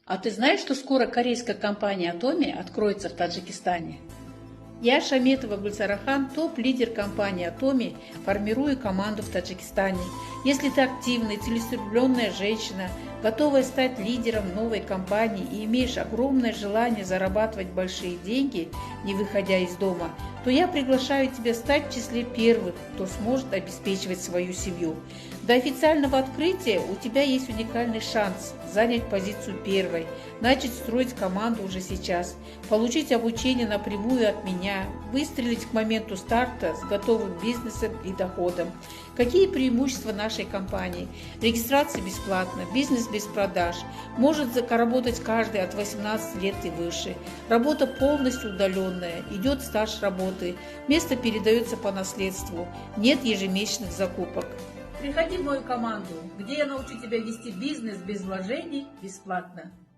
А ты знаешь, что скоро корейская компания Atomy откроется в Таджикистане? Я, Шаметова Гульсарахан, топ-лидер компании Atomy, формирую команду в Таджикистане. Если ты активная, целеустремленная женщина, готовая стать лидером новой компании и имеешь огромное желание зарабатывать большие деньги, не выходя из дома, то я приглашаю тебя стать в числе первых, кто сможет обеспечивать свою семью. До официального открытия у тебя есть уникальный шанс занять позицию первой, начать строить команду уже сейчас, получить обучение напрямую от меня, выстрелить к моменту старта с готовым бизнесом и доходом. Какие преимущества нашей компании? Регистрация бесплатна, бизнес без продаж, может заработать каждый от 18 лет и выше. Работа полностью удаленная, идет стаж работы, место передается по наследству, нет ежемесячных закупок. Приходи в мою команду, где я научу тебя вести бизнес без вложений бесплатно.